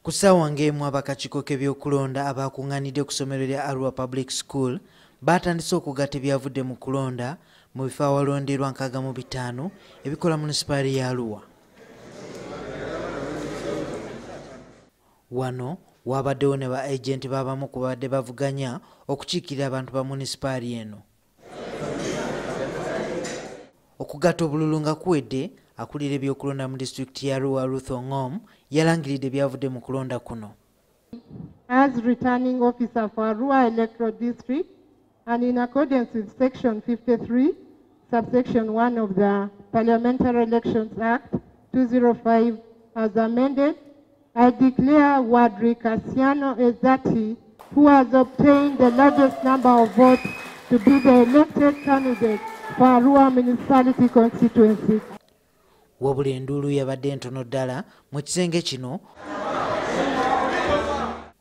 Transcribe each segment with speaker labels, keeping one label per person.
Speaker 1: Ku ssaawa ng'emu abakakiiko k'ebyokulonda abakungaanidde ku ssomero lya Arua Public School batandise okugatta ebyavudde mu kulonda mu bifo awalonderwa 65 ebikola munisipaali ya Arua. Wano wabaddewo ne ba agenti b'abamu ku babadde bavuganya okukiikirira abantu ba munisipaali eno. Okugatta obululu nga kuwedde, akulira ebyokulonda mu disitulikiti ya Arua Ruth Ongom yalangiridde ebyavudde mu kulonda kuno.
Speaker 2: As returning officer for Arua Electoral District and in accordance with section 53 subsection 1 of the Parliamentary Elections Act 205 as amended, I declare Wadri Cassiano Ezati, who has obtained the largest number of votes, to be the elected candidate for Arua Municipality Constituency.
Speaker 1: Wabula enduulu yabadde ntono ddala mu kisenge kino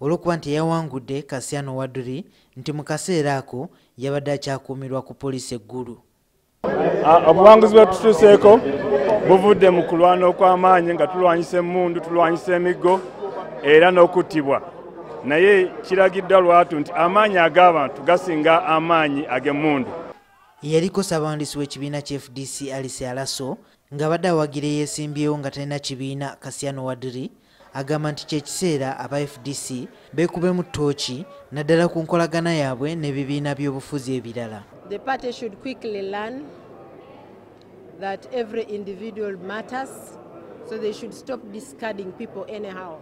Speaker 1: olw'okuba nti yawangudde Cassiano Wadri nti mu kaseera ako yabadde akyakuumirwa ku poliisi eggulu.
Speaker 3: Obuwanguzi bwe tutuuseeko buvudde mu kulwana okw'amaanyi nga tulwanyisa emmundu, tulwanyisa emiggo era n'okuttibwa. Naye kiragiddwa lwatu nti amaanyi ag'abantu gasinga amaanyi ag'emmundu.
Speaker 1: Yaliko ssaabawandiisi w'ekibiina kya FDC Alice Alaso ng'abadde awagira eyeesimbyewo nga talina kibiina Cassiano Wadri agamba nti kyekiseera aba FDC beekubemu ttooki naddala ku nkolagana yaabwe n'ebibiina by'obufuzi ebirala.
Speaker 4: The party should quickly learn that every individual matters, so they should stop discarding people anyhow.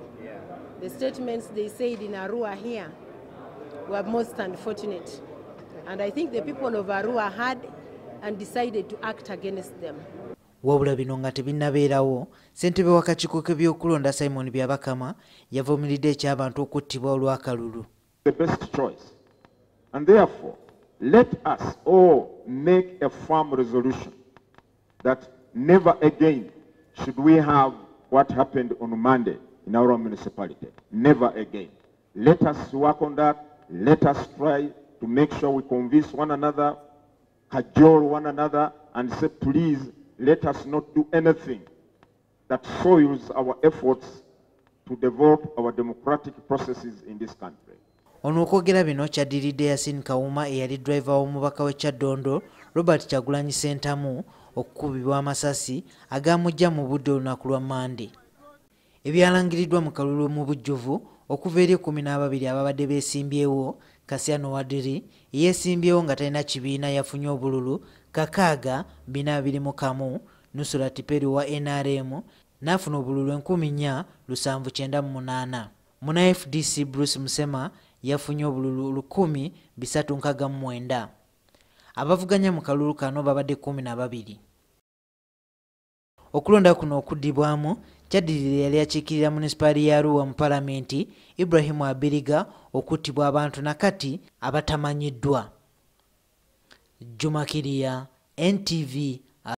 Speaker 4: The statements they said in Arua here were most unfortunate, and I think the people of Arua heard and decided to act against them.
Speaker 1: Wabula bino nga tebinnabeerawo, ssentebe w'akakiiko k'ebyokulonda Simon Byabakama yavumiridde eky'abantu okuttibwa olw'akalulu.
Speaker 5: The best choice, and therefore let us all make a firm resolution that never again should we have what happened on Monday in our municipality. Never again. Let us work on that. Let us try to make sure we convince one another, cajole one another, and say, please, let us not do anything that soils our efforts to develop our democratic processes in this country.
Speaker 1: Ono okwogera bino kyaddiridde Yasin Kawuma eyali driver w'omubaka w'e Kyaddondo Robert Kyagulanyi Ssentamu okukubibwa amasasi agaamujja mu budde olunaku lwa Mande. Ebyalangiriddwa mu kalulu mu bujjuvu okuva eri 12 ababadde beesimbyewo, Cassiano Wadri yeesimbyewo nga talina kibiina yafunye obululu 621, Nusrat Peru wa NRM n'afuna obululu 4,798. Muna FDC Bruce Musema yafunye obululu 1,369. Abavuganya mu kalulu kano babadde 12. Okulonda kuno okuddibwamu kyaddirira yali akiikirira munisipaali ya Arua mu palamenti Ibrahim Abiriga okuttibwa abantu nakati abatamanyiddwa. Juma Kiria, NTV.